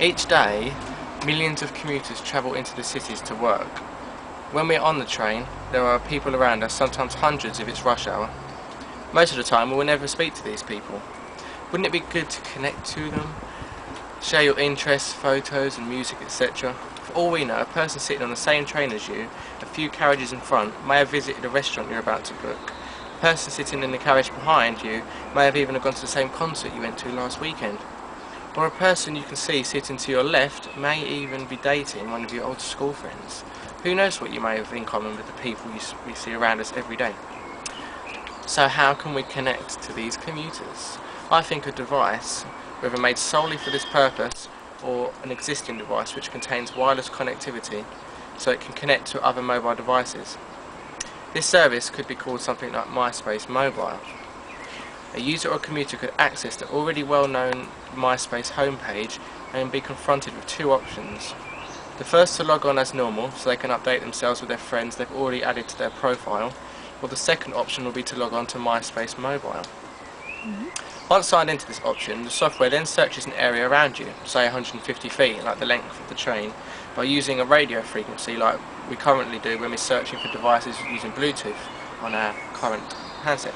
Each day, millions of commuters travel into the cities to work. When we're on the train, there are people around us, sometimes hundreds if it's rush hour. Most of the time, we will never speak to these people. Wouldn't it be good to connect to them? Share your interests, photos and music, etc. For all we know, a person sitting on the same train as you, a few carriages in front, may have visited a restaurant you're about to book. A person sitting in the carriage behind you may have even gone to the same concert you went to last weekend. Or a person you can see sitting to your left may even be dating one of your old school friends. Who knows what you may have in common with the people we see around us every day. So how can we connect to these commuters? I think a device, whether made solely for this purpose or an existing device which contains wireless connectivity so it can connect to other mobile devices. This service could be called something like MySpace Mobile. A user or commuter could access the already well-known MySpace homepage and be confronted with two options. The first to log on as normal, so they can update themselves with their friends they've already added to their profile, or the second option will be to log on to MySpace Mobile. Once signed into this option, the software then searches an area around you, say 150 feet, like the length of the train, by using a radio frequency like we currently do when we're searching for devices using Bluetooth on our current handset.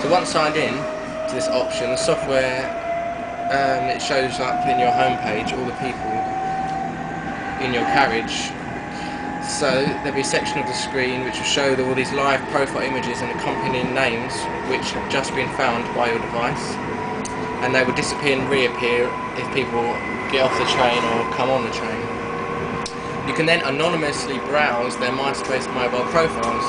So once signed in to this option, the software it shows up in your homepage all the people in your carriage. So there'll be a section of the screen which will show all these live profile images and accompanying names which have just been found by your device, and they will disappear and reappear if people get off the train or come on the train. You can then anonymously browse their MySpace mobile profiles.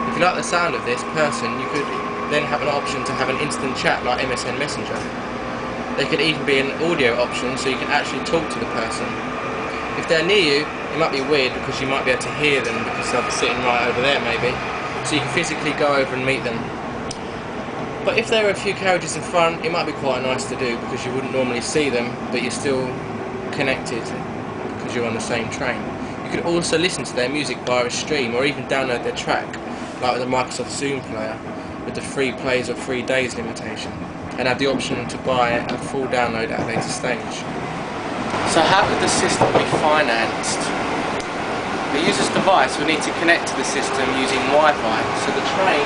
If you like the sound of this person, you could then have an option to have an instant chat like MSN Messenger. There could even be an audio option so you can actually talk to the person. If they're near you, it might be weird because you might be able to hear them because they'll be sitting right over there maybe, so you can physically go over and meet them. But if there are a few carriages in front, it might be quite nice to do because you wouldn't normally see them, but you're still connected because you're on the same train. You could also listen to their music via a stream or even download their track, like with the Microsoft Zoom player, with the free plays or 3 days limitation, and have the option to buy a full download at a later stage. So how could the system be financed? The user's device will need to connect to the system using Wi-Fi, so the train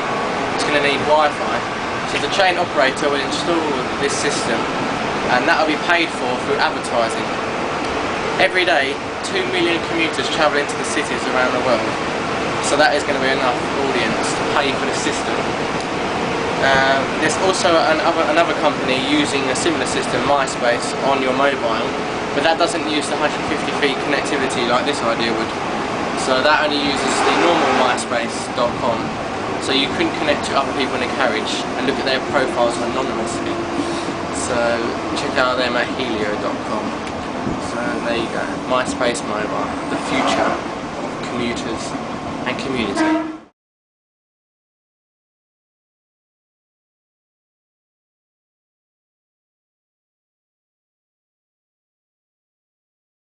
is going to need Wi-Fi. So the train operator will install this system, and that will be paid for through advertising. Every day, 2 million commuters travel into the cities around the world, so that is going to be enough audience to pay for the system. There's also another company using a similar system, MySpace, on your mobile, but that doesn't use the 150 feet connectivity like this idea would. So that only uses the normal MySpace.com, so you couldn't connect to other people in a carriage and look at their profiles anonymously. So check out them at helio.com. So there you go, MySpace Mobile, the future of commuters and community.